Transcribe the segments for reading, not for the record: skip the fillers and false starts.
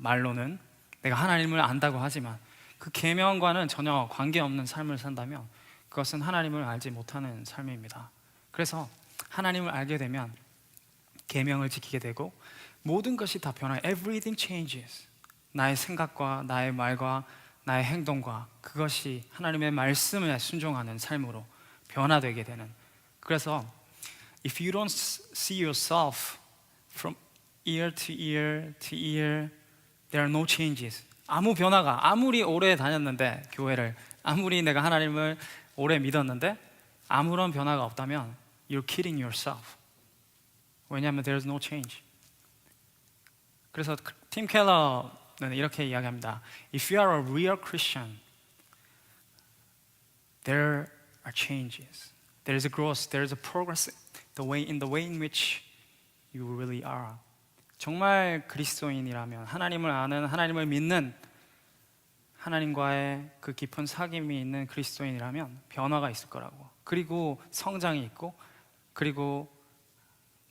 말로는 내가 하나님을 안다고 하지만 그 계명과는 전혀 관계없는 삶을 산다면 그것은 하나님을 알지 못하는 삶입니다. 그래서 하나님을 알게 되면 계명을 지키게 되고 모든 것이 다 변화해. Everything changes. 나의 생각과 나의 말과 나의 행동과 그것이 하나님의 말씀에 순종하는 삶으로 변화되게 되는. 그래서 if you don't see yourself from year to year to year, there are no changes. 아무 변화가, 아무리 오래 다녔는데 교회를, 아무리 내가 하나님을 오래 믿었는데 아무런 변화가 없다면 you're kidding yourself. 왜냐하면 there's no change. 그래서 팀 켈러는 이렇게 이야기합니다. If you are a real Christian, there are changes. There is a growth, there is a progress in the way in which you really are. 정말 그리스도인이라면, 하나님을 아는, 하나님을 믿는, 하나님과의 그 깊은 사귐이 있는 그리스도인이라면 변화가 있을 거라고. 그리고 성장이 있고, 그리고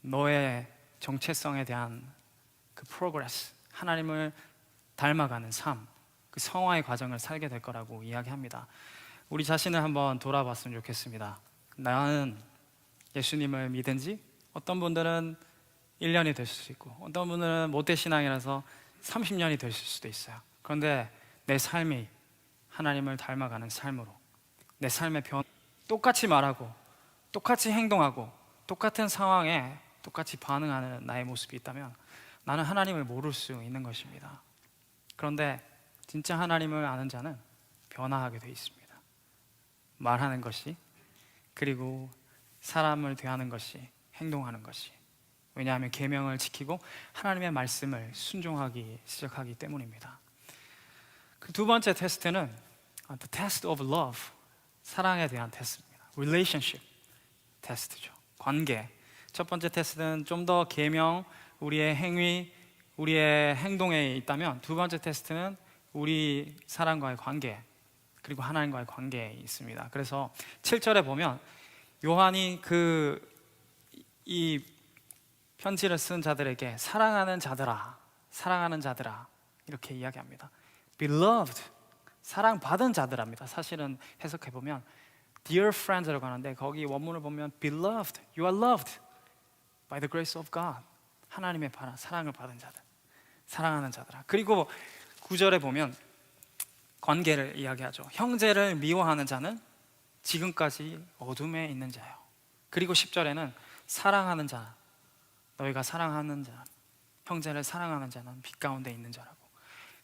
너의 정체성에 대한 그 프로그레스, 하나님을 닮아가는 삶, 그 성화의 과정을 살게 될 거라고 이야기합니다. 우리 자신을 한번 돌아봤으면 좋겠습니다. 나는 예수님을 믿은 지 어떤 분들은 1년이 될 수도 있고 어떤 분들은 모태신앙이라서 30년이 될 수도 있어요. 그런데 내 삶이 하나님을 닮아가는 삶으로, 내 삶의 똑같이 말하고 똑같이 행동하고 똑같은 상황에 똑같이 반응하는 나의 모습이 있다면 나는 하나님을 모를 수 있는 것입니다. 그런데 진짜 하나님을 아는 자는 변화하게 돼 있습니다. 말하는 것이, 그리고 사람을 대하는 것이, 행동하는 것이. 왜냐하면 계명을 지키고 하나님의 말씀을 순종하기 시작하기 때문입니다. 그 두 번째 테스트는 The Test of Love, 사랑에 대한 테스트입니다. Relationship 테스트죠. 관계. 첫 번째 테스트는 좀 더 계명, 우리의 행위, 우리의 행동에 있다면 두 번째 테스트는 우리 사람과의 관계, 그리고 하나님과의 관계에 있습니다. 그래서 7절에 보면 요한이 이 편지를 쓴 자들에게 사랑하는 자들아, 사랑하는 자들아 이렇게 이야기합니다. Beloved, 사랑받은 자들합니다. 사실은 해석해보면 Dear friends라고 하는데 거기 원문을 보면 Beloved, you are loved by the grace of God. 하나님의 사랑을 받은 자들, 사랑하는 자들아. 그리고 9절에 보면 관계를 이야기하죠. 형제를 미워하는 자는 지금까지 어둠에 있는 자요. 그리고 10절에는 사랑하는 자, 너희가 사랑하는 자, 형제를 사랑하는 자는 빛 가운데 있는 자라고.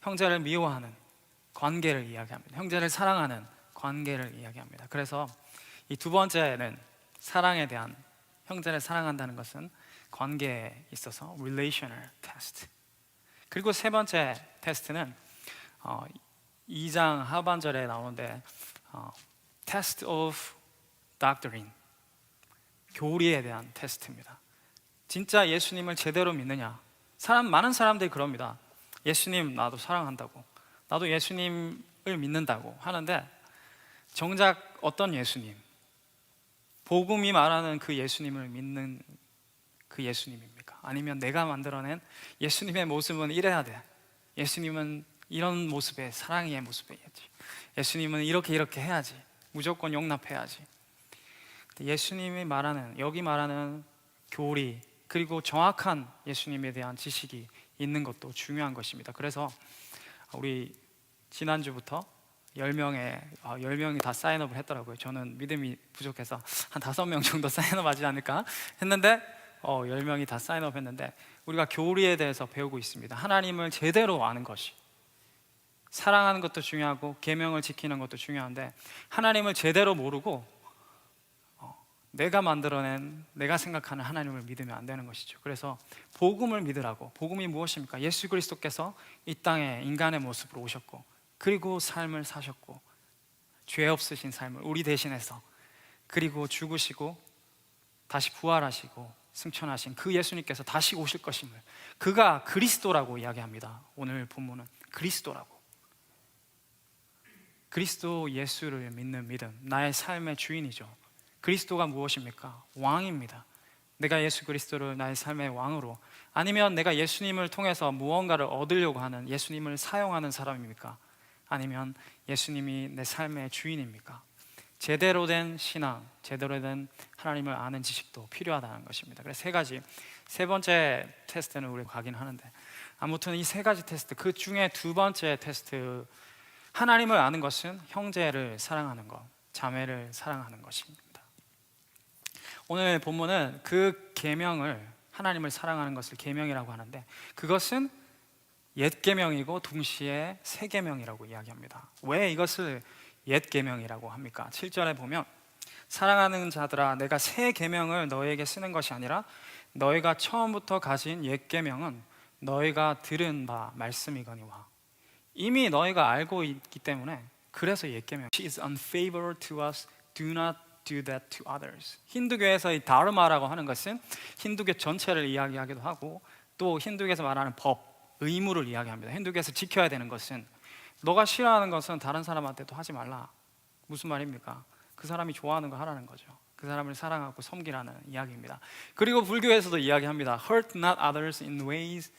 형제를 미워하는 관계를 이야기합니다. 형제를 사랑하는 관계를 이야기합니다. 그래서 이 두 번째는 사랑에 대한, 형제를 사랑한다는 것은 관계에 있어서 relational test. 그리고 세 번째 테스트는 2장 하반절에 나오는데 test of doctrine, 교리에 대한 테스트입니다. 진짜 예수님을 제대로 믿느냐? 많은 사람들이 그럽니다. 예수님 나도 사랑한다고, 나도 예수님을 믿는다고 하는데 정작 어떤 예수님, 복음이 말하는 그 예수님을 믿는 그 예수님입니까? 아니면 내가 만들어낸 예수님의 모습은 이래야 돼, 예수님은 이런 모습의 사랑의 모습이겠지, 예수님은 이렇게 해야지, 무조건 용납해야지. 예수님이 말하는, 여기 말하는 교리, 그리고 정확한 예수님에 대한 지식이 있는 것도 중요한 것입니다. 그래서 우리 지난주부터 10명이 다 사인업을 했더라고요. 저는 믿음이 부족해서 한 5명 정도 사인업 하지 않을까 했는데 10명이 다 사인업 했는데 우리가 교리에 대해서 배우고 있습니다. 하나님을 제대로 아는 것이, 사랑하는 것도 중요하고 계명을 지키는 것도 중요한데 하나님을 제대로 모르고 내가 만들어낸, 내가 생각하는 하나님을 믿으면 안 되는 것이죠. 그래서 복음을 믿으라고. 복음이 무엇입니까? 예수 그리스도께서 이 땅에 인간의 모습으로 오셨고, 그리고 삶을 사셨고, 죄 없으신 삶을 우리 대신해서, 그리고 죽으시고 다시 부활하시고 승천하신 그 예수님께서 다시 오실 것임을, 그가 그리스도라고 이야기합니다. 오늘 본문은 그리스도라고. 그리스도 예수를 믿는 믿음, 나의 삶의 주인이죠. 그리스도가 무엇입니까? 왕입니다. 내가 예수 그리스도를 나의 삶의 왕으로 아니면 내가 예수님을 통해서 무언가를 얻으려고 하는, 예수님을 사용하는 사람입니까? 아니면 예수님이 내 삶의 주인입니까? 제대로 된 신앙, 제대로 된 하나님을 아는 지식도 필요하다는 것입니다. 그래서 세 가지, 세 번째 테스트는 우리 가긴 하는데, 아무튼 이 세 가지 테스트, 그 중에 두 번째 테스트, 하나님을 아는 것은 형제를 사랑하는 것, 자매를 사랑하는 것입니다. 오늘 본문은 그 계명을, 하나님을 사랑하는 것을 계명이라고 하는데, 그것은 옛 계명이고 동시에 새 계명이라고 이야기합니다. 왜 이것을 옛 계명이라고 합니까? 7절에 보면 사랑하는 자들아, 내가 새 계명을 너에게 쓰는 것이 아니라 너희가 처음부터 가진 옛 계명은 너희가 들은 바 말씀이거니와. 이미 너희가 알고 있기 때문에, 그래서 옛 계명. She is unfavorable to us. Do not do that to others. 힌두교에서 이 다르마라고 하는 것은 힌두교 전체를 이야기하기도 하고, 또 힌두교에서 말하는 법, 의무를 이야기합니다. 힌두교에서 지켜야 되는 것은, 너가 싫어하는 것은 다른 사람한테도 하지 말라. 무슨 말입니까? 그 사람이 좋아하는 거 하라는 거죠. 그 사람을 사랑하고 섬기라는 이야기입니다. 그리고 불교에서도 이야기합니다. Hurt not others in ways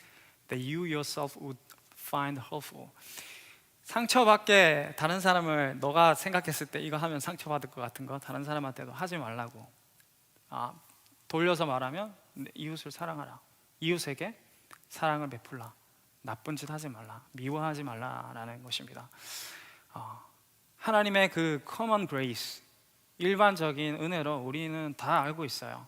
that you yourself would find hurtful. 상처받게, 다른 사람을 너가 생각했을 때 이거 하면 상처받을 것 같은 거 다른 사람한테도 하지 말라고. 돌려서 말하면 이웃을 사랑하라. 이웃에게 사랑을 베풀라. 나쁜 짓 하지 말라. 미워하지 말라라는 것입니다. 하나님의 그 common grace, 일반적인 은혜로 우리는 다 알고 있어요.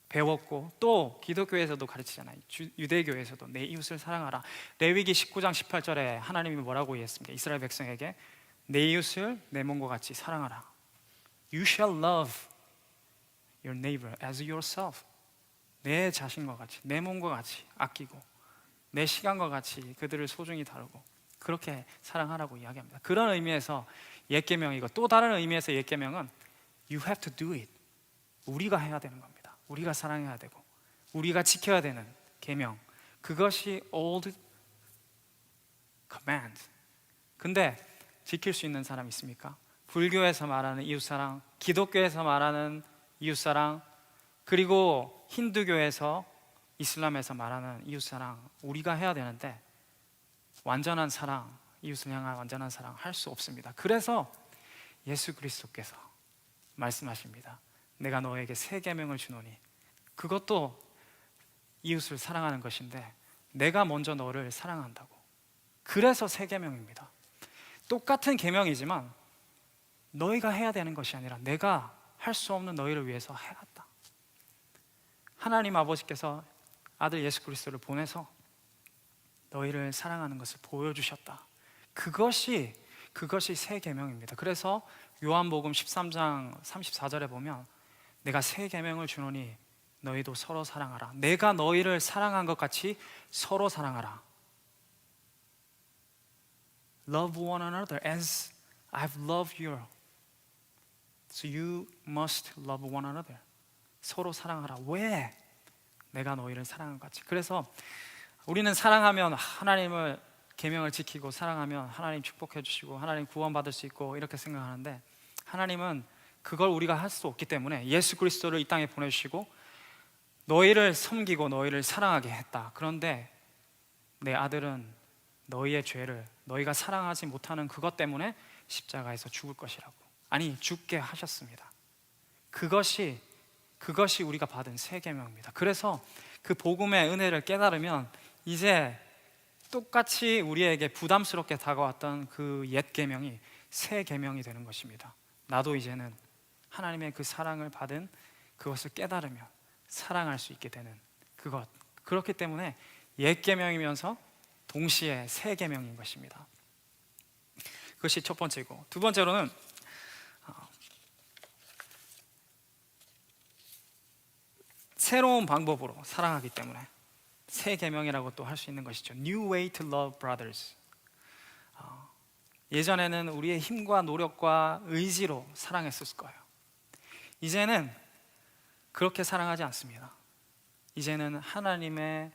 배웠고, 또 기독교에서도 가르치잖아요. 유대교에서도 내 이웃을 사랑하라. 레위기 19장 18절에 하나님이 뭐라고 했습니까? 이스라엘 백성에게 내 이웃을 내 몸과 같이 사랑하라. You shall love your neighbor as yourself. 내 자신과 같이, 내 몸과 같이 아끼고, 내 시간과 같이 그들을 소중히 다루고, 그렇게 사랑하라고 이야기합니다. 그런 의미에서 옛 계명이고, 또 다른 의미에서 옛 계명은 You have to do it. 우리가 해야 되는 겁니다. 우리가 사랑해야 되고, 우리가 지켜야 되는 계명, 그것이 old command. 근데 지킬 수 있는 사람 있습니까? 불교에서 말하는 이웃사랑, 기독교에서 말하는 이웃사랑, 그리고 힌두교에서, 이슬람에서 말하는 이웃사랑, 우리가 해야 되는데 완전한 사랑, 이웃을 향한 완전한 사랑 할 수 없습니다. 그래서 예수 그리스도께서 말씀하십니다. 내가 너에게 새 계명을 주노니. 그것도 이웃을 사랑하는 것인데, 내가 먼저 너를 사랑한다고. 그래서 새 계명입니다. 똑같은 계명이지만 너희가 해야 되는 것이 아니라 내가 할 수 없는 너희를 위해서 해왔다. 하나님 아버지께서 아들 예수 그리스도를 보내서 너희를 사랑하는 것을 보여주셨다. 그것이 새 계명입니다. 그래서 요한복음 13장 34절에 보면 내가 새 계명을 주노니 너희도 서로 사랑하라. 내가 너희를 사랑한 것 같이 서로 사랑하라. Love one another as I've loved you. So you must love one another. 서로 사랑하라. 왜? 내가 너희를 사랑한 것 같이. 그래서 우리는 사랑하면 하나님을, 계명을 지키고 사랑하면 하나님 축복해 주시고 하나님 구원받을 수 있고 이렇게 생각하는데, 하나님은 그걸 우리가 할 수 없기 때문에 예수 그리스도를 이 땅에 보내주시고 너희를 섬기고 너희를 사랑하게 했다. 그런데 내 아들은 너희의 죄를, 너희가 사랑하지 못하는 그것 때문에 십자가에서 죽을 것이라고, 아니 죽게 하셨습니다. 그것이 우리가 받은 새 계명입니다. 그래서 그 복음의 은혜를 깨달으면 이제 똑같이 우리에게 부담스럽게 다가왔던 그 옛 계명이 새 계명이 되는 것입니다. 나도 이제는 하나님의 그 사랑을 받은 그것을 깨달으면 사랑할 수 있게 되는 그것. 그렇기 때문에 옛 계명이면서 동시에 새 계명인 것입니다. 그것이 첫 번째고, 두 번째로는 새로운 방법으로 사랑하기 때문에 새 계명이라고 또 할 수 있는 것이죠. New way to love brothers. 예전에는 우리의 힘과 노력과 의지로 사랑했을 거예요. 이제는 그렇게 사랑하지 않습니다. 이제는 하나님의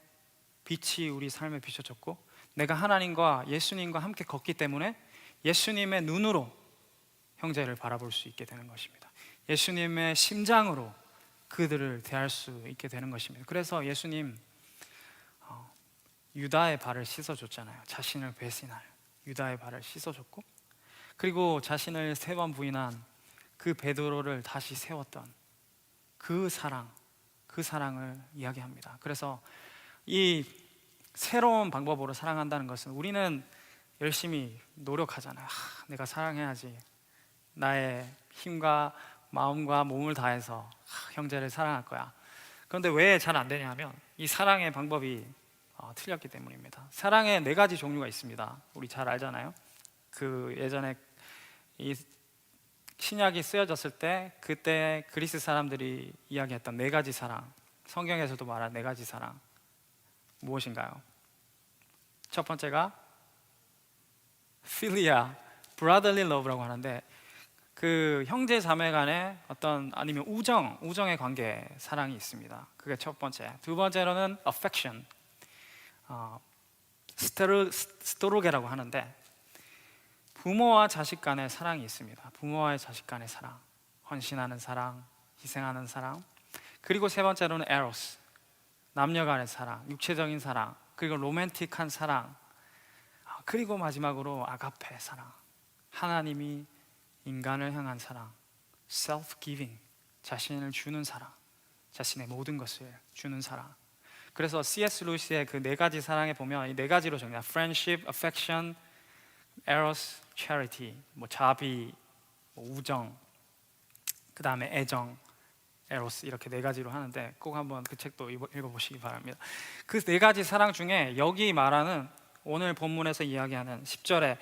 빛이 우리 삶에 비춰졌고, 내가 하나님과 예수님과 함께 걷기 때문에 예수님의 눈으로 형제를 바라볼 수 있게 되는 것입니다. 예수님의 심장으로 그들을 대할 수 있게 되는 것입니다. 그래서 예수님 유다의 발을 씻어줬잖아요. 자신을 배신할 유다의 발을 씻어줬고, 그리고 자신을 3번 부인한 그 베드로를 다시 세웠던 그 사랑을 이야기합니다. 그래서 이 새로운 방법으로 사랑한다는 것은, 우리는 열심히 노력하잖아요. 내가 사랑해야지, 나의 힘과 마음과 몸을 다해서 형제를 사랑할 거야. 그런데 왜 잘 안 되냐면 이 사랑의 방법이 틀렸기 때문입니다. 사랑의 4가지 종류가 있습니다. 우리 잘 알잖아요. 그 예전에 이 신약이 쓰여졌을 때, 그때 그리스 사람들이 이야기했던 4가지 사랑, 성경에서도 말한 4가지 사랑 무엇인가요? 첫 번째가 필리아, brotherly love라고 하는데, 그 형제 자매 간의 어떤, 아니면 우정의 관계, 사랑이 있습니다. 그게 첫 번째. 두 번째로는 affection, 스토르게라고 하는데, 부모와 자식 간의 사랑이 있습니다. 부모와의 자식 간의 사랑, 헌신하는 사랑, 희생하는 사랑. 그리고 세 번째로는 에로스, 남녀 간의 사랑, 육체적인 사랑, 그리고 로맨틱한 사랑. 그리고 마지막으로 아가페 사랑, 하나님이 인간을 향한 사랑, self-giving, 자신을 주는 사랑, 자신의 모든 것을 주는 사랑. 그래서 C.S. 루이스의 그 4가지 사랑에 보면 이 4가지로 정리합니다. friendship, affection, eros, charity, 자비, 우정, 그 다음에 애정, 에로스, 이렇게 4가지로 하는데, 꼭 한번 그 책도 읽어보시기 바랍니다. 그 4가지 사랑 중에 여기 말하는, 오늘 본문에서 이야기하는 10절에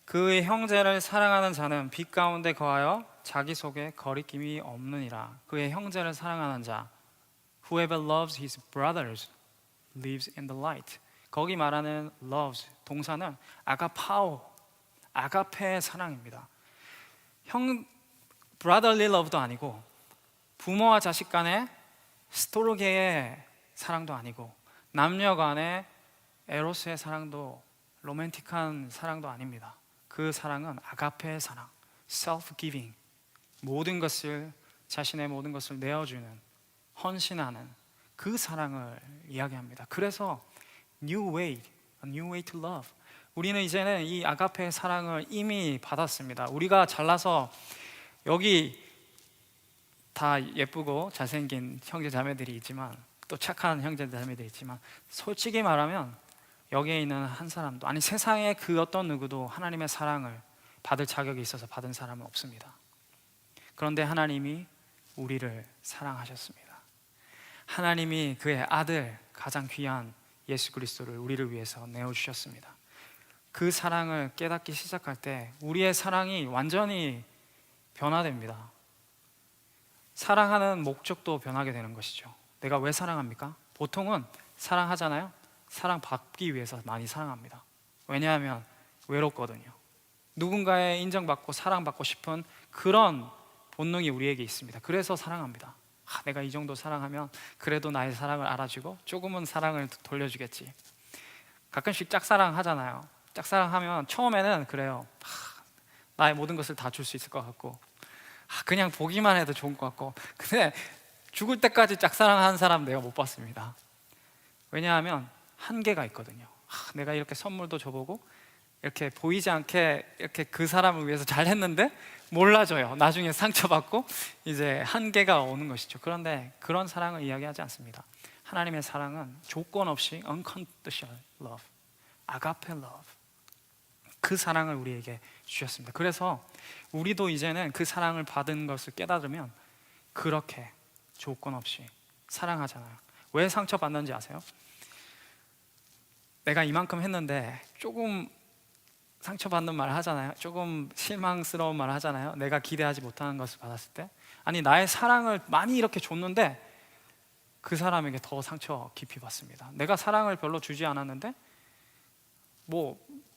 그의 형제를 사랑하는 자는 빛 가운데 거하여 자기 속에 거리낌이 없느니라. 그의 형제를 사랑하는 자, whoever loves his brothers lives in the light. 거기 말하는 loves, 동사는 아가파오, 아가페의 사랑입니다. brotherly love도 아니고, 부모와 자식 간의 스토르게의 사랑도 아니고, 남녀 간의 에로스의 사랑도, 로맨틱한 사랑도 아닙니다. 그 사랑은 아가페의 사랑, self-giving, 모든 것을, 자신의 모든 것을 내어주는, 헌신하는 그 사랑을 이야기합니다. 그래서 new way, a new way to love. 우리는 이제는 이 아가페의 사랑을 이미 받았습니다. 우리가 잘나서 여기 다 예쁘고 잘생긴 형제 자매들이 있지만, 또 착한 형제 자매들이 있지만, 솔직히 말하면 여기에 있는 한 사람도, 아니 세상의 그 어떤 누구도 하나님의 사랑을 받을 자격이 있어서 받은 사람은 없습니다. 그런데 하나님이 우리를 사랑하셨습니다. 하나님이 그의 아들, 가장 귀한 예수 그리스도를 우리를 위해서 내어주셨습니다. 그 사랑을 깨닫기 시작할 때 우리의 사랑이 완전히 변화됩니다. 사랑하는 목적도 변하게 되는 것이죠. 내가 왜 사랑합니까? 보통은 사랑하잖아요. 사랑받기 위해서 많이 사랑합니다. 왜냐하면 외롭거든요. 누군가의 인정받고 사랑받고 싶은 그런 본능이 우리에게 있습니다. 그래서 사랑합니다. 내가 이 정도 사랑하면 그래도 나의 사랑을 알아주고 조금은 사랑을 돌려주겠지. 가끔씩 짝사랑 하잖아요. 짝사랑하면 처음에는 그래요. 나의 모든 것을 다 줄 수 있을 것 같고, 그냥 보기만 해도 좋은 것 같고. 근데 죽을 때까지 짝사랑하는 사람 내가 못 봤습니다. 왜냐하면 한계가 있거든요. 내가 이렇게 선물도 줘보고 이렇게 보이지 않게 이렇게 그 사람을 위해서 잘했는데 몰라줘요. 나중에 상처받고 이제 한계가 오는 것이죠. 그런데 그런 사랑을 이야기하지 않습니다. 하나님의 사랑은 조건 없이 unconditional love, 아가페 love, 그 사랑을 우리에게 주셨습니다. 그래서 우리도 이제는 그 사랑을 받은 것을 깨달으면 그렇게 조건 없이 사랑하잖아요. 왜 상처받는지 아세요? 내가 이만큼 했는데 조금 상처받는 말 하잖아요. 조금 실망스러운 말 하잖아요. 내가 기대하지 못하는 것을 받았을 때, 아니 나의 사랑을 많이 이렇게 줬는데 그 사람에게 더 상처 깊이 받습니다. 내가 사랑을 별로 주지 않았는데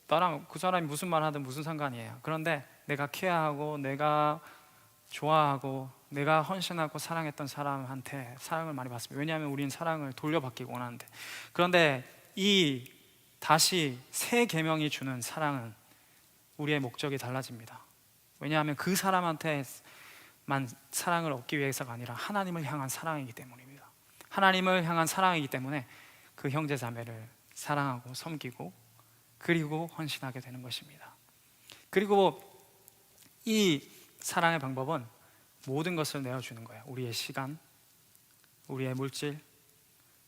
나랑 그 사람이 무슨 말 하든 무슨 상관이에요. 그런데 내가 케어하고 내가 좋아하고 내가 헌신하고 사랑했던 사람한테 사랑을 많이 받습니다. 왜냐하면 우리는 사랑을 돌려받기 원하는데. 그런데 이 다시 새 계명이 주는 사랑은 우리의 목적이 달라집니다. 왜냐하면 그 사람한테만 사랑을 얻기 위해서가 아니라 하나님을 향한 사랑이기 때문입니다. 하나님을 향한 사랑이기 때문에 그 형제 자매를 사랑하고 섬기고 그리고 헌신하게 되는 것입니다. 그리고 이 사랑의 방법은 모든 것을 내어주는 거예요. 우리의 시간, 우리의 물질,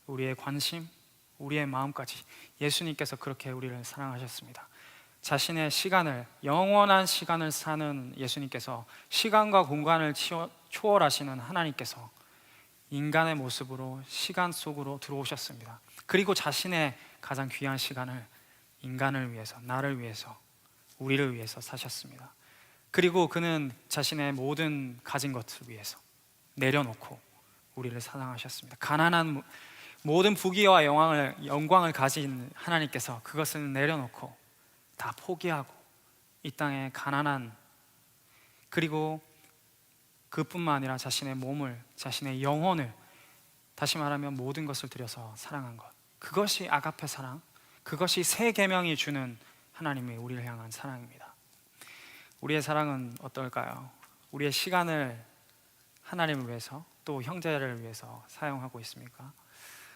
우리의 관심, 우리의 마음까지. 예수님께서 그렇게 우리를 사랑하셨습니다. 자신의 시간을, 영원한 시간을 사는 예수님께서, 시간과 공간을 초월하시는 하나님께서 인간의 모습으로 시간 속으로 들어오셨습니다. 그리고 자신의 가장 귀한 시간을 인간을 위해서, 나를 위해서, 우리를 위해서 사셨습니다. 그리고 그는 자신의 모든 가진 것을 위해서 내려놓고 우리를 사랑하셨습니다. 가난한 모든 부귀와 영광을 가진 하나님께서 그것을 내려놓고 다 포기하고 이 땅에 가난한, 그리고 그뿐만 아니라 자신의 몸을, 자신의 영혼을, 다시 말하면 모든 것을 들여서 사랑한 것, 그것이 아가페 사랑, 그것이 새 계명이 주는 하나님의 우리를 향한 사랑입니다. 우리의 사랑은 어떨까요? 우리의 시간을 하나님을 위해서 또 형제를 위해서 사용하고 있습니까?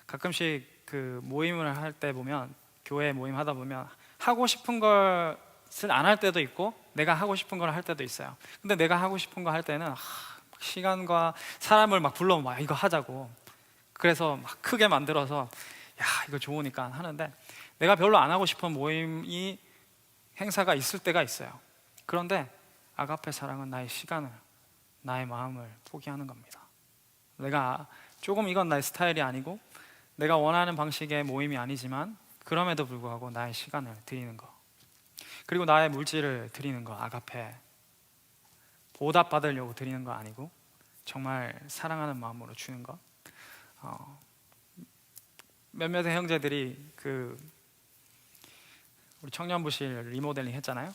가끔씩 그 모임을 할 때 보면, 교회 모임 하다 보면 하고 싶은 것을 안 할 때도 있고 내가 하고 싶은 걸 할 때도 있어요. 근데 내가 하고 싶은 거 할 때는 시간과 사람을 막 불러 막 이거 하자고, 그래서 막 크게 만들어서 야 이거 좋으니까 하는데, 내가 별로 안 하고 싶은 모임이 행사가 있을 때가 있어요. 그런데 아가페 사랑은 나의 시간을, 나의 마음을 포기하는 겁니다. 내가 조금 이건 나의 스타일이 아니고 내가 원하는 방식의 모임이 아니지만 그럼에도 불구하고 나의 시간을 드리는 거, 그리고 나의 물질을 드리는 거, 아가페, 보답받으려고 드리는 거 아니고 정말 사랑하는 마음으로 주는 거. 몇몇의 형제들이 우리 청년부실 리모델링 했잖아요.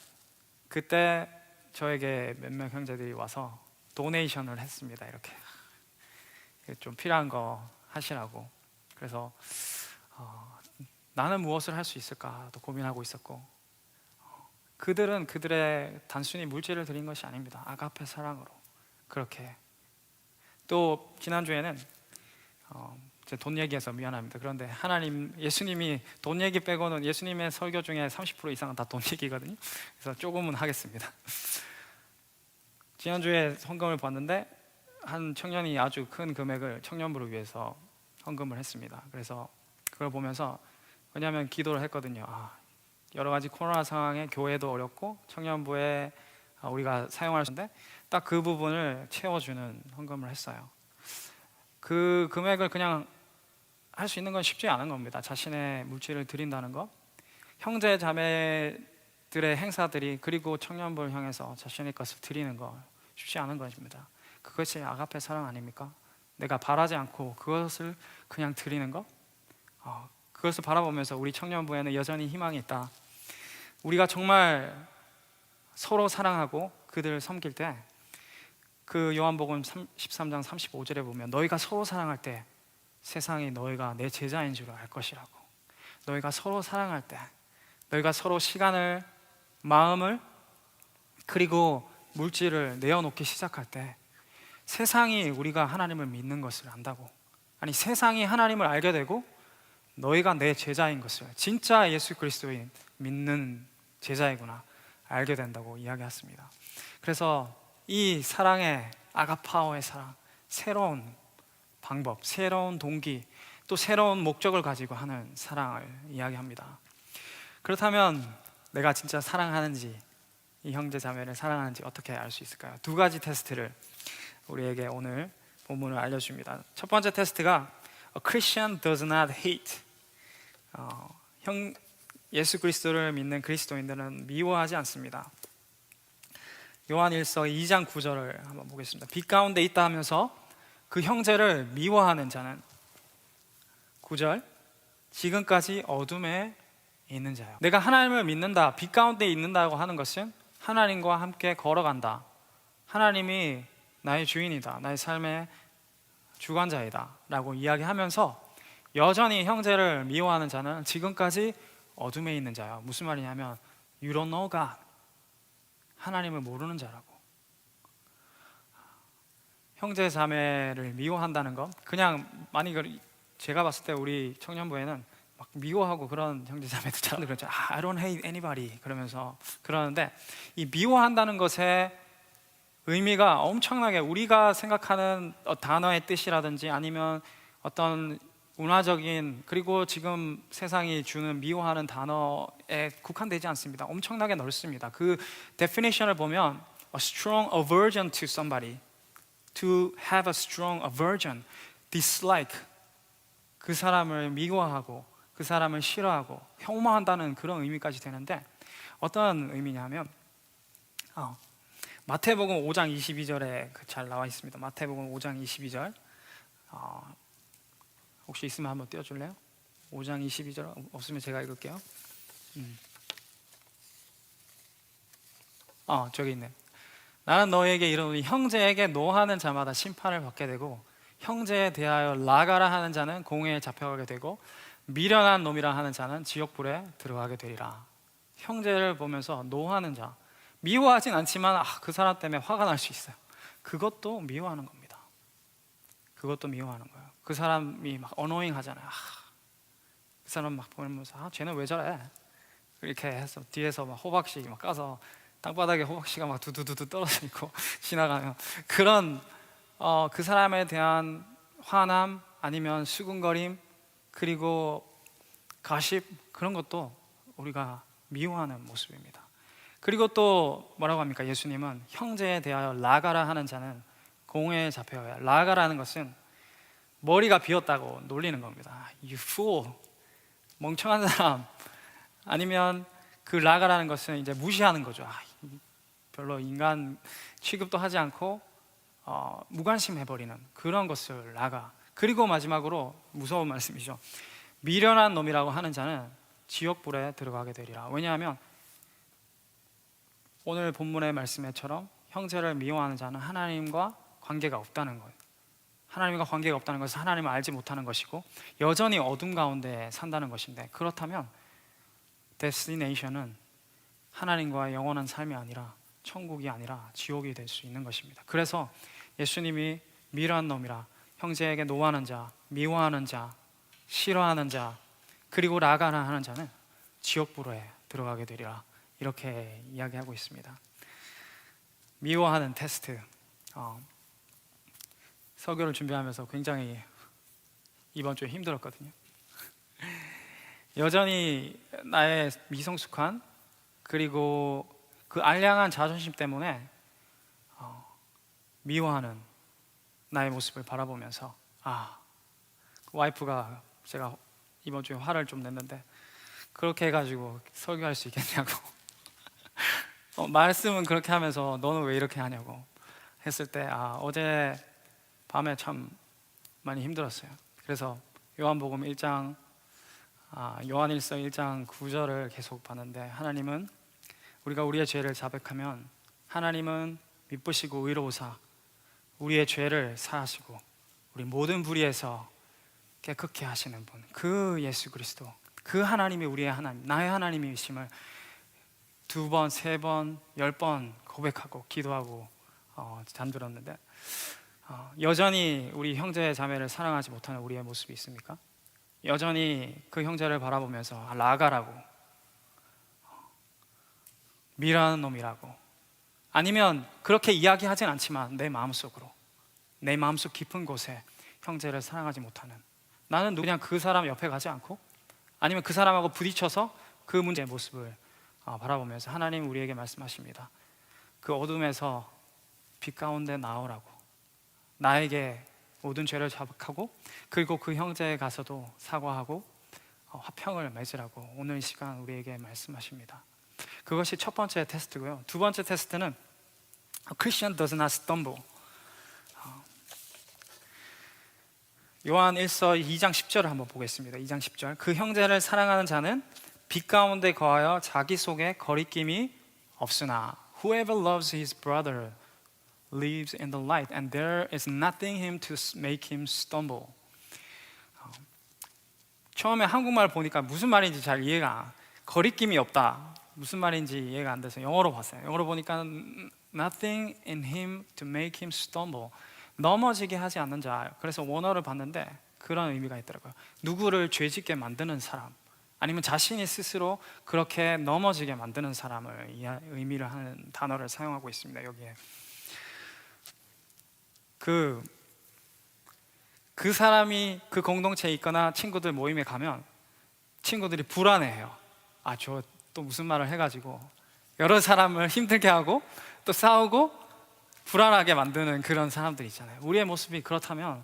그때 저에게 몇몇 형제들이 와서 도네이션을 했습니다. 이렇게 좀 필요한 거 하시라고. 그래서 나는 무엇을 할 수 있을까 또 고민하고 있었고, 그들은 그들의 단순히 물질을 드린 것이 아닙니다. 아가페 사랑으로 그렇게. 또 지난주에는 제 돈 얘기해서 미안합니다. 그런데 예수님이 돈 얘기 빼고는 예수님의 설교 중에 30% 이상은 다 돈 얘기거든요. 그래서 조금은 하겠습니다. 지난주에 헌금을 봤는데 한 청년이 아주 큰 금액을 청년부를 위해서 헌금을 했습니다. 그래서 그걸 보면서, 왜냐하면 기도를 했거든요. 여러 가지 코로나 상황에 교회도 어렵고 청년부에 우리가 사용할 수 있는데 딱 그 부분을 채워주는 헌금을 했어요. 그 금액을 그냥 할 수 있는 건 쉽지 않은 겁니다. 자신의 물질을 드린다는 것, 형제 자매들의 행사들이, 그리고 청년부를 향해서 자신의 것을 드리는 거 쉽지 않은 것입니다. 그것이 아가페 사랑 아닙니까? 내가 바라지 않고 그것을 그냥 드리는 것, 그것을 바라보면서 우리 청년부에는 여전히 희망이 있다. 우리가 정말 서로 사랑하고 그들을 섬길 때, 그 요한복음 13장 35절에 보면 너희가 서로 사랑할 때 세상이 너희가 내 제자인 줄 알 것이라고. 너희가 서로 사랑할 때, 너희가 서로 시간을, 마음을, 그리고 물질을 내어놓기 시작할 때 세상이 우리가 하나님을 믿는 것을 안다고, 아니 세상이 하나님을 알게 되고 너희가 내 제자인 것을, 진짜 예수 그리스도인 믿는 제자이구나 알게 된다고 이야기했습니다. 그래서 이 사랑의, 아가파오의 사랑, 새로운 방법, 새로운 동기, 또 새로운 목적을 가지고 하는 사랑을 이야기합니다. 그렇다면 내가 진짜 사랑하는지, 이 형제 자매를 사랑하는지 어떻게 알 수 있을까요? 두 가지 테스트를 우리에게 오늘 본문을 알려줍니다. 첫 번째 테스트가 A Christian does not hate. 예수 그리스도를 믿는 그리스도인들은 미워하지 않습니다. 요한 1서 2장 9절을 한번 보겠습니다. 빛 가운데 있다 하면서 그 형제를 미워하는 자는, 9절, 지금까지 어둠에 있는 자요. 내가 하나님을 믿는다, 빛 가운데 있는다고 하는 것은 하나님과 함께 걸어간다, 하나님이 나의 주인이다, 나의 삶의 주관자이다 라고 이야기하면서 여전히 형제를 미워하는 자는 지금까지 어둠에 있는 자야. 무슨 말이냐면 You don't know God, 하나님을 모르는 자라고. 형제 자매를 미워한다는 것, 그냥 제가 봤을 때 우리 청년부에는 막 미워하고 그런 형제자매들 사람들 그러죠. I don't hate anybody 그러면서 그러는데, 이 미워한다는 것의 의미가 엄청나게 우리가 생각하는 단어의 뜻이라든지 아니면 어떤 문화적인, 그리고 지금 세상이 주는 미워하는 단어에 국한되지 않습니다. 엄청나게 넓습니다. 그 definition을 보면 a strong aversion to somebody, to have a strong aversion, dislike, 그 사람을 미워하고 그 사람을 싫어하고 혐오한다는 그런 의미까지 되는데, 어떤 의미냐면 마태복음 5장 22절에 잘 나와 있습니다. 마태복음 5장 22절 혹시 있으면 한번 띄워줄래요? 5장 22절 없으면 제가 읽을게요. 저기 있네. 나는 너에게 이르노니 형제에게 노하는 자마다 심판을 받게 되고 형제에 대하여 나가라 하는 자는 공회에 잡혀가게 되고 미련한 놈이라 하는 자는 지옥불에 들어가게 되리라. 형제를 보면서 노하는 자, 미워하진 않지만 그 사람 때문에 화가 날 수 있어요. 그것도 미워하는 겁니다. 그것도 미워하는 거예요. 그 사람이 막 어노잉 하잖아요. 그 사람 막 보면서 쟤는 왜 저래? 이렇게 해서 뒤에서 막 호박씨 막 까서 땅바닥에 호박씨가 막 두두두두 떨어져 있고 지나가면 그런 그 사람에 대한 화남 아니면 수군거림, 그리고 가십, 그런 것도 우리가 미워하는 모습입니다. 그리고 또 뭐라고 합니까? 예수님은 형제에 대하여 나가라 하는 자는 공회에 잡혀야. 나가라는 것은 머리가 비었다고 놀리는 겁니다. You fool, 멍청한 사람. 아니면 그 나가라는 것은 이제 무시하는 거죠. 별로 인간 취급도 하지 않고 무관심해버리는 그런 것을 나가. 그리고 마지막으로 무서운 말씀이죠. 미련한 놈이라고 하는 자는 지옥불에 들어가게 되리라. 왜냐하면 오늘 본문의 말씀에처럼 형제를 미워하는 자는 하나님과 관계가 없다는 것, 하나님과 관계가 없다는 것은 하나님을 알지 못하는 것이고 여전히 어둠 가운데 산다는 것인데, 그렇다면 데스티네이션은 하나님과의 영원한 삶이 아니라 천국이 아니라 지옥이 될 수 있는 것입니다. 그래서 예수님이 미련한 놈이라, 형제에게 노하는 자, 미워하는 자, 싫어하는 자, 그리고 나가라 하는 자는 지옥불에 들어가게 되리라, 이렇게 이야기하고 있습니다. 미워하는 테스트. 설교를 준비하면서 굉장히 이번 주에 힘들었거든요. 여전히 나의 미성숙한, 그리고 그 알량한 자존심 때문에 미워하는 나의 모습을 바라보면서 그 와이프가 제가 이번 주에 화를 좀 냈는데 그렇게 해가지고 설교할 수 있겠냐고 말씀은 그렇게 하면서 너는 왜 이렇게 하냐고 했을 때 어제 밤에 참 많이 힘들었어요. 그래서 요한복음 1장 요한일서 1장 9절을 계속 봤는데, 하나님은 우리가 우리의 죄를 자백하면 하나님은 미쁘시고 의로우사 우리의 죄를 사하시고 우리 모든 불의에서 깨끗게 하시는 분, 그 예수 그리스도, 그 하나님이 우리의 하나님, 나의 하나님이심을 2번, 3번, 10번 고백하고 기도하고 잠들었는데 여전히 우리 형제 자매를 사랑하지 못하는 우리의 모습이 있습니까? 여전히 그 형제를 바라보면서 나가라고, 미련한 놈이라고, 아니면 그렇게 이야기하진 않지만 내 마음속으로, 내 마음속 깊은 곳에 형제를 사랑하지 못하는, 나는 그냥 그 사람 옆에 가지 않고 아니면 그 사람하고 부딪혀서 그 문제의 모습을 바라보면서 하나님 우리에게 말씀하십니다. 그 어둠에서 빛 가운데 나오라고, 나에게 모든 죄를 자백하고 그리고 그 형제에 가서도 사과하고 화평을 맺으라고 오늘 이 시간 우리에게 말씀하십니다. 그것이 첫 번째 테스트고요. 두 번째 테스트는 A Christian does not stumble. 요한 1서 2장 10절을 한번 보겠습니다. 2장 10절. 그 형제를 사랑하는 자는 빛 가운데 거하여 자기 속에 거리낌이 없으나 Whoever loves his brother lives in the light and there is nothing him to make him stumble. 처음에 한국말 보니까 무슨 말인지 잘 이해가, 거리낌이 없다, 무슨 말인지 이해가 안 돼서 영어로 봤어요. 영어로 보니까 nothing in him to make him stumble, 넘어지게 하지 않는 자. 그래서 원어를 봤는데 그런 의미가 있더라고요. 누구를 죄짓게 만드는 사람, 아니면 자신이 스스로 그렇게 넘어지게 만드는 사람을 의미를 하는 단어를 사용하고 있습니다. 여기에 그 사람이 그 공동체에 있거나 친구들 모임에 가면 친구들이 불안해해요. 아, 저 또 무슨 말을 해가지고 여러 사람을 힘들게 하고 또 싸우고 불안하게 만드는 그런 사람들 있잖아요. 우리의 모습이 그렇다면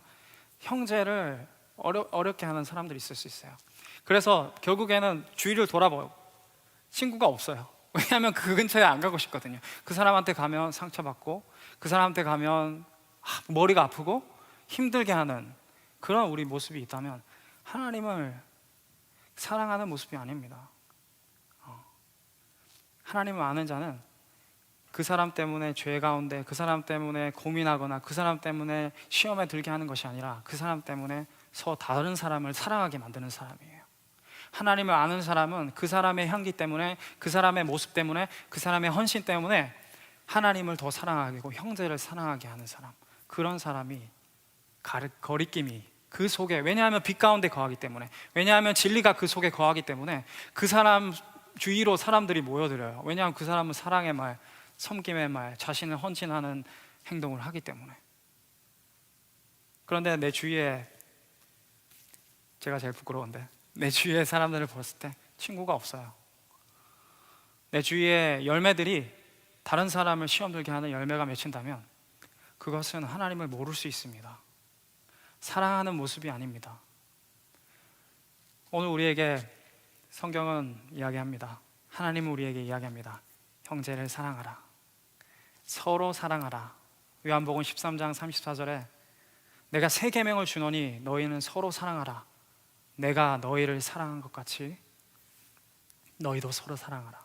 형제를 어렵게 하는 사람들이 있을 수 있어요. 그래서 결국에는 주위를 돌아봐요. 친구가 없어요. 왜냐하면 그 근처에 안 가고 싶거든요. 그 사람한테 가면 상처받고, 그 사람한테 가면 머리가 아프고 힘들게 하는 그런 우리 모습이 있다면 하나님을 사랑하는 모습이 아닙니다. 하나님을 아는 자는 그 사람 때문에 죄 가운데, 그 사람 때문에 고민하거나 그 사람 때문에 시험에 들게 하는 것이 아니라 그 사람 때문에 다른 사람을 사랑하게 만드는 사람이에요. 하나님을 아는 사람은 그 사람의 향기 때문에, 그 사람의 모습 때문에, 그 사람의 헌신 때문에 하나님을 더 사랑하게 하고 형제를 사랑하게 하는 사람, 그런 사람이 거리낌이 그 속에, 왜냐하면 빛 가운데 거하기 때문에, 왜냐하면 진리가 그 속에 거하기 때문에 그 사람 주위로 사람들이 모여들어요. 왜냐하면 그 사람은 사랑의 말, 섬김의 말, 자신을 헌신하는 행동을 하기 때문에. 그런데 내 주위에, 제가 제일 부끄러운데, 내 주위에 사람들을 봤을 때 친구가 없어요. 내 주위에 열매들이 다른 사람을 시험 들게 하는 열매가 맺힌다면 그것은 하나님을 모를 수 있습니다. 사랑하는 모습이 아닙니다. 오늘 우리에게 성경은 이야기합니다. 하나님은 우리에게 이야기합니다. 형제를 사랑하라. 서로 사랑하라. 요한복음 13장 34절에 내가 새 계명을 주노니 너희는 서로 사랑하라. 내가 너희를 사랑한 것 같이 너희도 서로 사랑하라.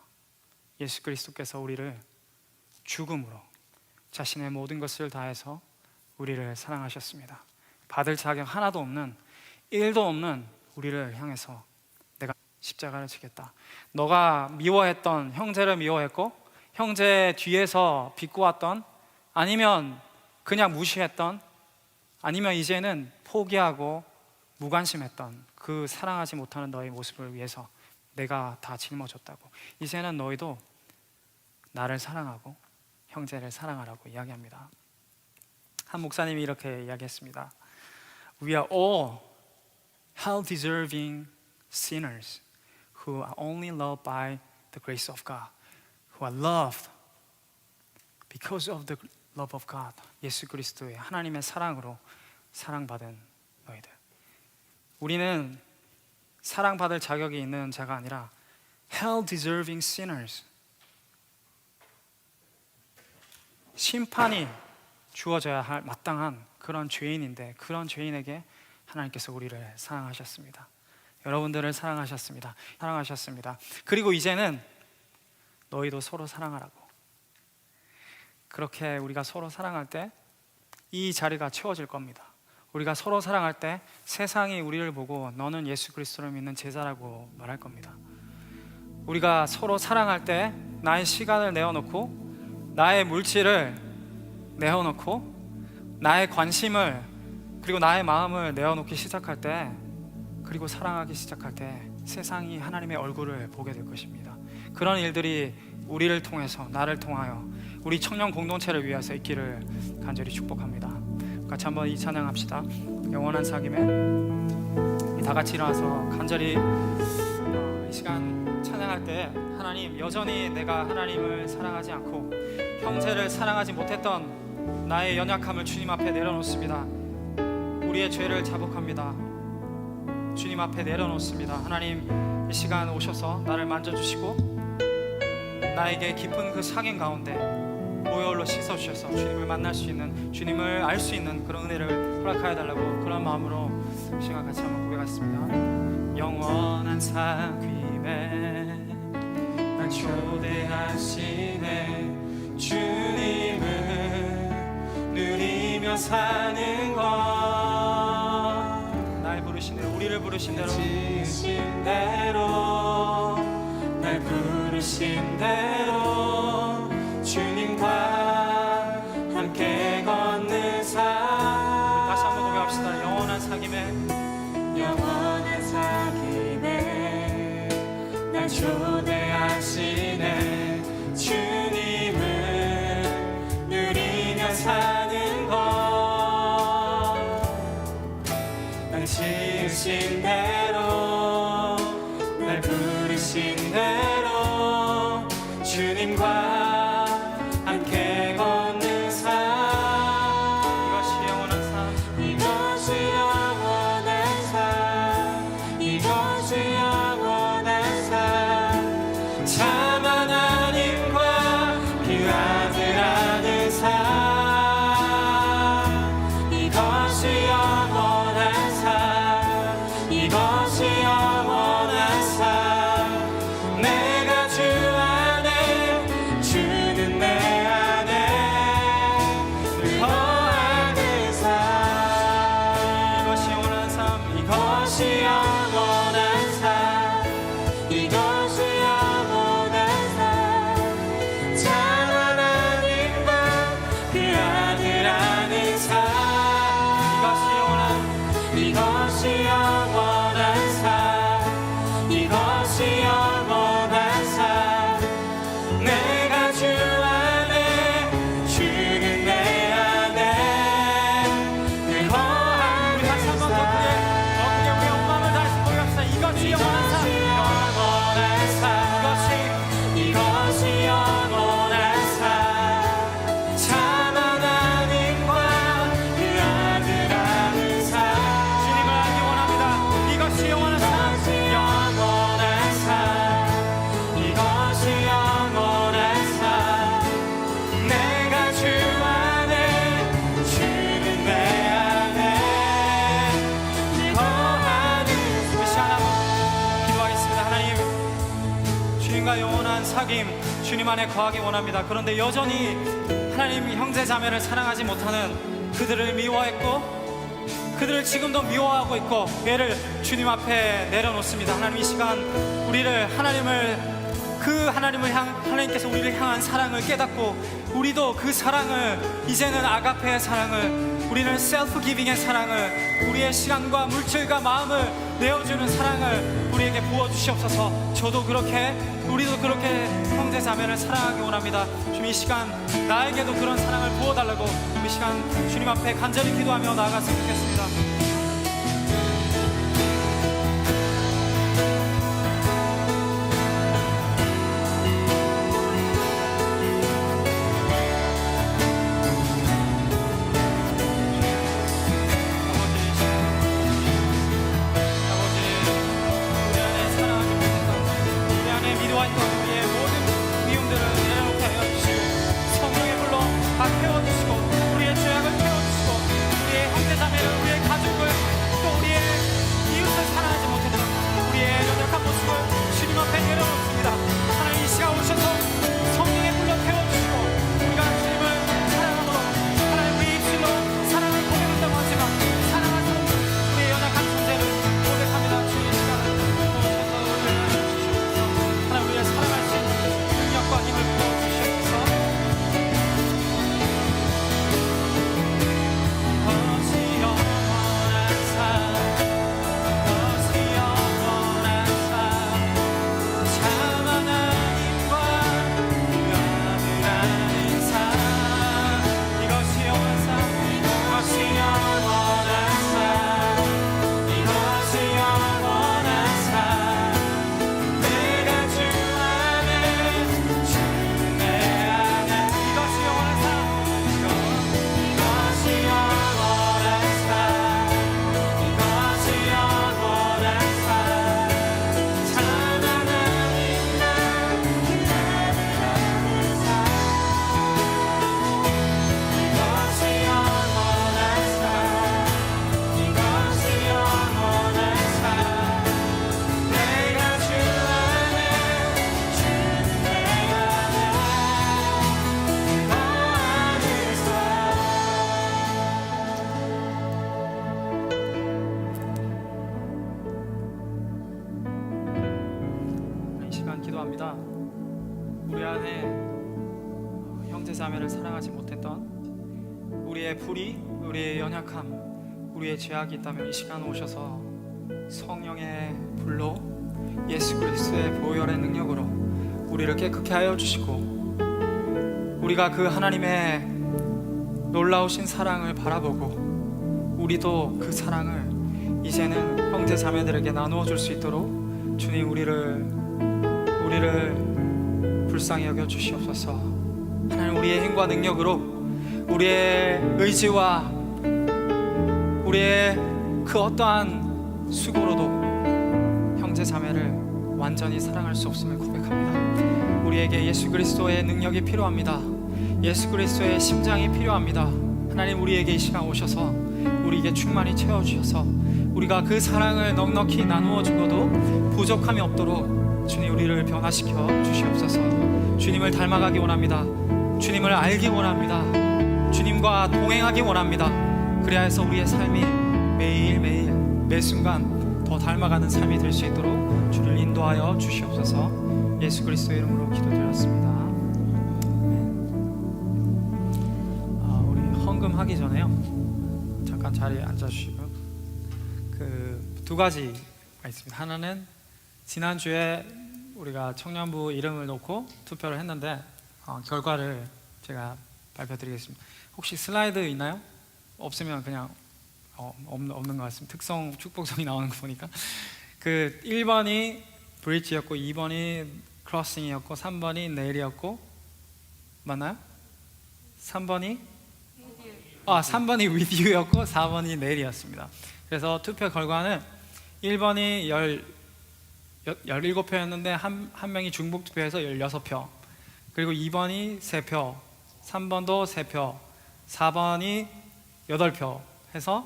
예수 그리스도께서 우리를 죽음으로 자신의 모든 것을 다해서 우리를 사랑하셨습니다. 받을 자격 하나도 없는, 1도 없는 우리를 향해서 내가 십자가를 지겠다. 너가 미워했던 형제를 미워했고, 형제 뒤에서 비꼬았던, 아니면 그냥 무시했던, 아니면 이제는 포기하고 무관심했던 그 사랑하지 못하는 너의 모습을 위해서 내가 다 짊어졌다고. 이제는 너희도 나를 사랑하고 형제를 사랑하라고 이야기합니다. 한 목사님이 이렇게 이야기했습니다. We are all hell deserving sinners who are only loved by the grace of God, who are loved because of the love of God. 예수 그리스도의 하나님의 사랑으로 사랑받은 너희들. 우리는 사랑받을 자격이 있는 자가 아니라 hell deserving sinners, 심판이 주어져야 할 마땅한 그런 죄인인데, 그런 죄인에게 하나님께서 우리를 사랑하셨습니다. 여러분들을 사랑하셨습니다. 사랑하셨습니다. 그리고 이제는 너희도 서로 사랑하라고. 그렇게 우리가 서로 사랑할 때 이 자리가 채워질 겁니다. 우리가 서로 사랑할 때 세상이 우리를 보고 너는 예수 그리스도를 믿는 제자라고 말할 겁니다. 우리가 서로 사랑할 때 나의 시간을 내어놓고, 나의 물질을 내어놓고, 나의 관심을, 그리고 나의 마음을 내어놓기 시작할 때, 그리고 사랑하기 시작할 때 세상이 하나님의 얼굴을 보게 될 것입니다. 그런 일들이 우리를 통해서, 나를 통하여 우리 청년 공동체를 위해서 있기를 간절히 축복합니다. 같이 한번 이 찬양합시다. 영원한 사귐에 다 같이 일어나서 간절히 이 시간 찬양할 때, 하나님, 여전히 내가 하나님을 사랑하지 않고 형제를 사랑하지 못했던 나의 연약함을 주님 앞에 내려놓습니다. 우리의 죄를 자복합니다. 주님 앞에 내려놓습니다. 하나님, 이 시간 오셔서 나를 만져주시고 나에게 깊은 그 상행 가운데 보혈로 씻어주셔서 주님을 만날 수 있는, 주님을 알 수 있는 그런 은혜를 허락하여 달라고, 그런 마음으로 이 시간 같이 한번 고백하겠습니다. 영원한 사귐에 날 초대하시네. 주님을 누리며 사는 것, 날 부르신 대로, 우리를 부르신 대로, 부르신 대로, 날 부르신 대로 주님과 함께 걷는 삶. 다시 한번 고백합시다. 영원한 사귐에 초대하시네. 주님을 누리며 사는 것, 날 지으신 대로, 날 부르신 대로 주님과 함께 걷는 삶. 이것이 영원한 삶, 이것이 영원한 삶, 이것이 영원한 삶. 참 하나님과 그 아들 아는 삶, 이것이 영원한 삶, 이것이 영원한 삶. 내가 주 안에, 주는 내 안에 늘 거하는 삶. 이것이 영원한 삶, 이것이 영원한 삶, 이것이 영원한 삶. 참 하나님과 그 아들 아는 삶, 이것이 영원한 삶, 이것이 영원한 삶. 내가 주 안에, 주는 내 안에 늘 거하는 삶. 우리 영광을 다시 고백합시다. 이것이 영원한 삶, 영원한 삶. 이것이 영원한 삶. 참 하나님과 그 아들 아는 삶. 주님을 알기 원합니다. 이것이 영원한 삶, 영원한 삶, 이것이 영원한 삶. 내가 주 안에, 주는 내 안에 늘 거하는 삶. 우리 시간 한번 기도하겠습니다. 하나님, 주님과 영원한 사귐, 주님 안에 거하기 원합니다. 그런데 여전히 하나님 형제 자매를 사랑하지 못하는 그들을 미워했고, 그들을 지금도 미워하고 있고, 얘를 주님 앞에 내려놓습니다. 하나님, 이 시간 우리를 하나님께서 우리를 향한 사랑을 깨닫고, 우리도 그 사랑을, 이제는 아가페의 사랑을, 우리는 셀프 기빙의 사랑을, 우리의 시간과 물질과 마음을 내어주는 사랑을 우리에게 부어주시옵소서. 우리도 그렇게 형제 자매를 사랑하기 원합니다. 주님, 이 시간 나에게도 그런 사랑을 부어달라고 이 시간 주님 앞에 간절히 기도하며 나아갔으면 좋겠습니다. 기도합니다. 우리 안에 형제 자매를 사랑하지 못했던 우리의 불의, 우리의 연약함, 우리의 죄악이 있다면 이 시간 오셔서 성령의 불로 예수 그리스도의 보혈의 능력으로 우리를 깨끗게 하여 주시고, 우리가 그 하나님의 놀라우신 사랑을 바라보고 우리도 그 사랑을 이제는 형제 자매들에게 나누어 줄 수 있도록 주님 우리를 불쌍히 여겨 주시옵소서. 하나님, 우리의 힘과 능력으로, 우리의 의지와 우리의 그 어떠한 수고로도 형제 자매를 완전히 사랑할 수 없음을 고백합니다. 우리에게 예수 그리스도의 능력이 필요합니다. 예수 그리스도의 심장이 필요합니다. 하나님, 우리에게 이 시간 오셔서 우리에게 충만히 채워주셔서 우리가 그 사랑을 넉넉히 나누어 주고도 부족함이 없도록 주님 우리를 변화시켜 주시옵소서. 주님을 닮아가기 원합니다. 주님을 알기 원합니다. 주님과 동행하기 원합니다. 그래야 해서 우리의 삶이 매일매일 매순간 더 닮아가는 삶이 될 수 있도록 주를 인도하여 주시옵소서. 예수 그리스도의 이름으로 기도드렸습니다. 우리 헌금하기 전에요, 잠깐 자리에 앉아주시고, 그 두 가지가 있습니다. 하나는 지난주에 우리가 청년부 이름을 놓고 투표를 했는데 결과를 제가 발표드리겠습니다. 혹시 슬라이드 있나요? 없으면 그냥 없는 것 같습니다. 특성 축복성이 나오는 거 보니까 그 1번이 브릿지였고 2번이 크로싱이었고 3번이 네일이었고, 맞나요? 3번이 with you였고 4번이 네일이었습니다. 그래서 투표 결과는 1번이 17표였는데 한 명이 중복 투표해서 16표, 그리고 2번이 3표, 3번도 3표, 4번이 8표 해서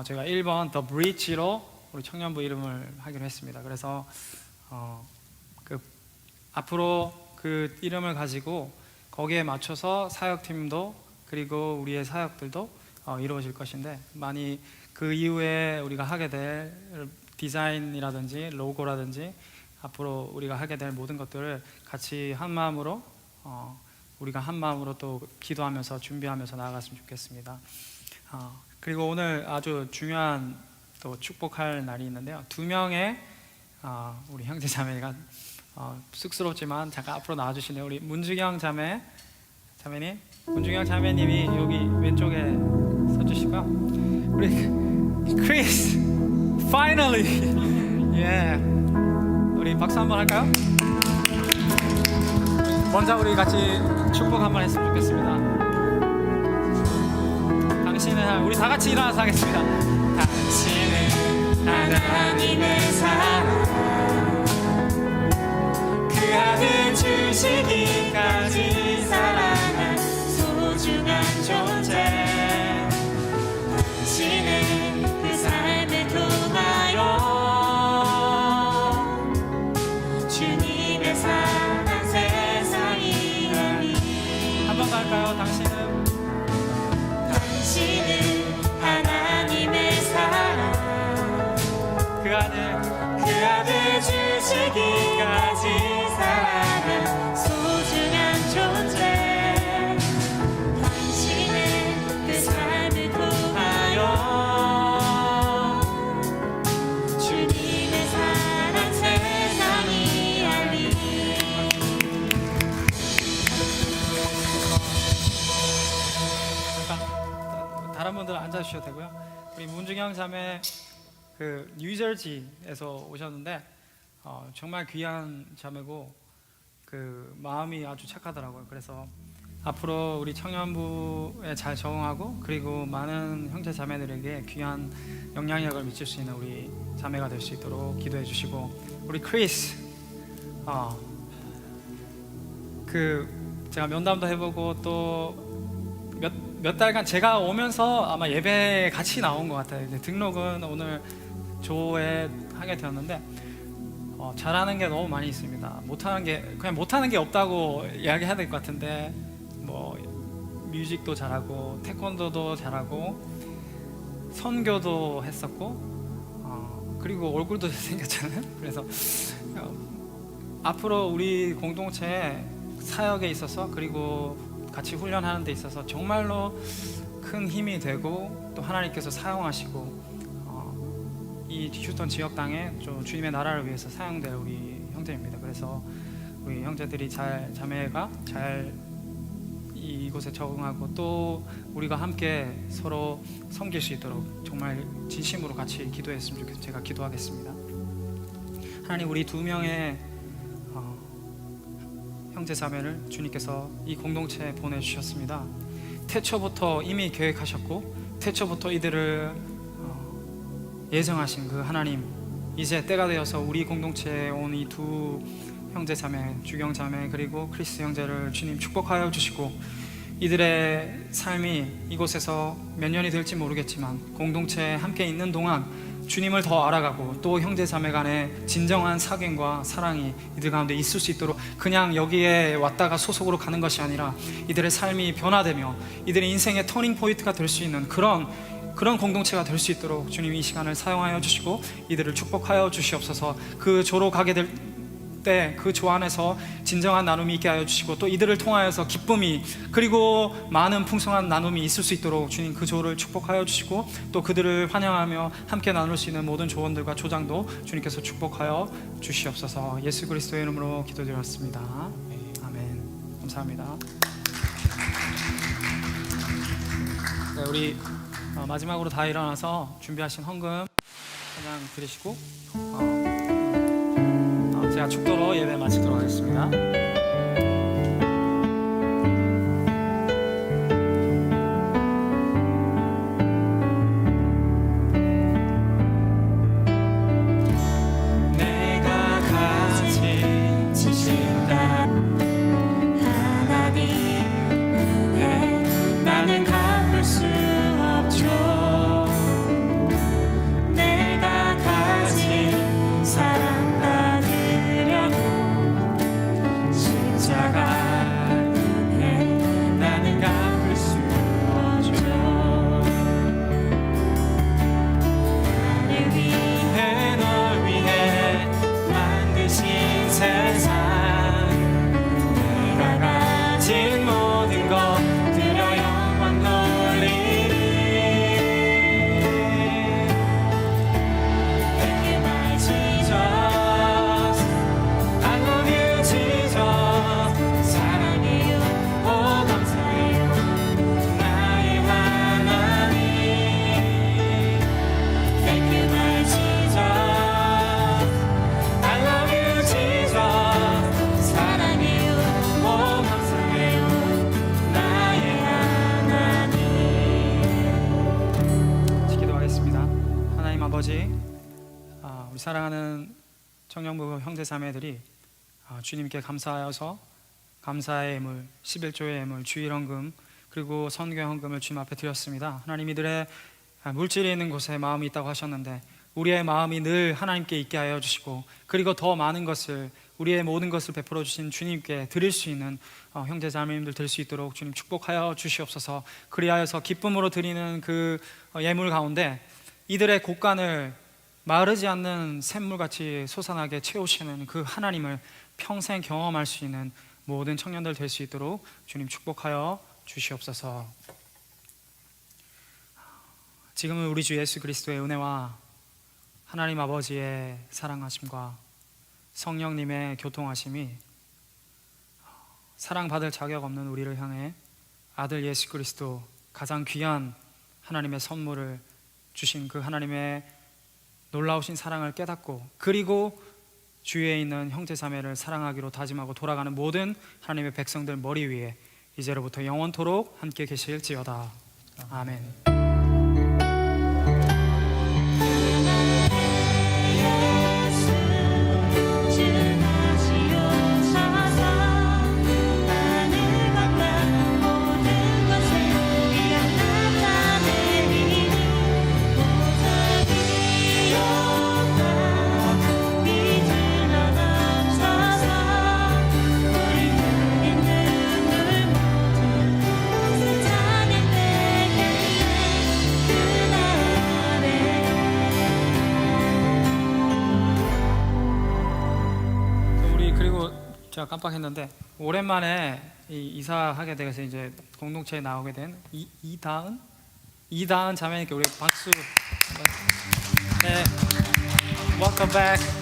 제가 1번 더 브릿지로 우리 청년부 이름을 하기로 했습니다. 그래서 앞으로 그 이름을 가지고 거기에 맞춰서 사역팀도 그리고 우리의 사역들도 이루어질 것인데, 많이 그 이후에 우리가 하게 될 디자인이라든지 로고라든지 앞으로 우리가 하게 될 모든 것들을 같이 한 마음으로 우리가 한 마음으로 또 기도하면서 준비하면서 나아갔으면 좋겠습니다. 그리고 오늘 아주 중요한 또 축복할 날이 있는데요, 2명의 우리 형제 자매가 쑥스럽지만 잠깐 앞으로 나와주시네요. 우리 문주경 자매님, 문주경 자매님이 여기 왼쪽에 서주시고요. 우리 크리스, finally, 우리 박수 한번 할까요? 먼저 우리 같이 축복 한번 했으면 좋겠습니다. 당신은, 우리 다 같이 일어나서 하겠습니다. 당신은 하나님의 사랑, 그 아들 주시기까지 사랑한 소중한 존재. 당신은 그 삶을 통하여 주님의 사랑 세상이 알리. 한 번 더 할까요? 당신은 하나님의 사랑, 그 아들 주시기까지 사랑한 소중한 존재. 당신은 그 삶을 통하여 주님의 사랑 세상이 알리. 다른 분들 앉아주셔도 되고요. 우리 문중영 자매 그 뉴저지에서 오셨는데 정말 귀한 자매고 그 마음이 아주 착하더라고요. 그래서 앞으로 우리 청년부에 잘 적응하고 그리고 많은 형제 자매들에게 귀한 영향력을 미칠 수 있는 우리 자매가 될 수 있도록 기도해 주시고, 우리 크리스 그 제가 면담도 해보고 또 몇 달간 제가 오면서 아마 예배에 같이 나온 것 같아요. 이제 등록은 오늘 조에 하게 되었는데 잘하는 게 너무 많이 있습니다. 못하는 게 없다고 이야기해야 될 것 같은데, 뭐 뮤직도 잘하고 태권도도 잘하고 선교도 했었고 그리고 얼굴도 잘생겼잖아요. 그래서 앞으로 우리 공동체 사역에 있어서 그리고 같이 훈련하는 데 있어서 정말로 큰 힘이 되고 또 하나님께서 사용하시고 이 휴스턴 지역 땅에 좀 주님의 나라를 위해서 사용될 우리 형제입니다. 그래서 우리 형제들이 자매가 잘 이곳에 적응하고 또 우리가 함께 서로 섬길 수 있도록 정말 진심으로 같이 기도했으면 좋겠어요. 제가 기도하겠습니다. 하나님, 우리 두 명의 형제 자매를 주님께서 이 공동체에 보내주셨습니다. 태초부터 이미 계획하셨고 태초부터 이들을 예정하신 그 하나님, 이제 때가 되어서 우리 공동체에 온 이 두 형제 자매, 주경 자매 그리고 크리스 형제를 주님 축복하여 주시고 이들의 삶이 이곳에서 몇 년이 될지 모르겠지만 공동체에 함께 있는 동안 주님을 더 알아가고 또 형제 자매 간의 진정한 사귐과 사랑이 이들 가운데 있을 수 있도록, 그냥 여기에 왔다가 소속으로 가는 것이 아니라 이들의 삶이 변화되며 이들의 인생의 터닝 포인트가 될 수 있는 그런 공동체가 될 수 있도록 주님 이 시간을 사용하여 주시고 이들을 축복하여 주시옵소서. 그 조로 가게 될 때 그 조 안에서 진정한 나눔이 있게 하여 주시고 또 이들을 통하여서 기쁨이 그리고 많은 풍성한 나눔이 있을 수 있도록 주님 그 조를 축복하여 주시고 또 그들을 환영하며 함께 나눌 수 있는 모든 조언들과 조장도 주님께서 축복하여 주시옵소서. 예수 그리스도의 이름으로 기도드렸습니다. 아멘. 감사합니다. 네, 우리 마지막으로 다 일어나서 준비하신 헌금 한 장 드리시고 제가 축도로 예배 마치도록 하겠습니다. 내가 가진 지식과 하나님 은혜 나는 갚을 수 없죠. 내가 가진 사랑 우리 사랑하는 청년부 형제 자매들이 주님께 감사하여서 감사의 예물, 11조의 예물, 주일헌금 그리고 선교헌금을 주님 앞에 드렸습니다. 하나님, 이들의 물질이 있는 곳에 마음이 있다고 하셨는데 우리의 마음이 늘 하나님께 있게 하여 주시고 그리고 더 많은 것을, 우리의 모든 것을 베풀어 주신 주님께 드릴 수 있는 형제 자매님들 될 수 있도록 주님 축복하여 주시옵소서. 그리하여서 기쁨으로 드리는 그 예물 가운데 이들의 곳간을 마르지 않는 샘물같이 솟아나게 채우시는 그 하나님을 평생 경험할 수 있는 모든 청년들 될 수 있도록 주님 축복하여 주시옵소서. 지금은 우리 주 예수 그리스도의 은혜와 하나님 아버지의 사랑하심과 성령님의 교통하심이 사랑받을 자격 없는 우리를 향해 아들 예수 그리스도, 가장 귀한 하나님의 선물을 주신 그 하나님의 놀라우신 사랑을 깨닫고 그리고 주위에 있는 형제 자매를 사랑하기로 다짐하고 돌아가는 모든 하나님의 백성들 머리 위에 이제로부터 영원토록 함께 계실지어다. 아멘. 제가 깜빡했는데 오랜만에 이사하게 돼서 이제 공동체에 나오게 된 이다은 자매님께 우리 박수. 네. Welcome back.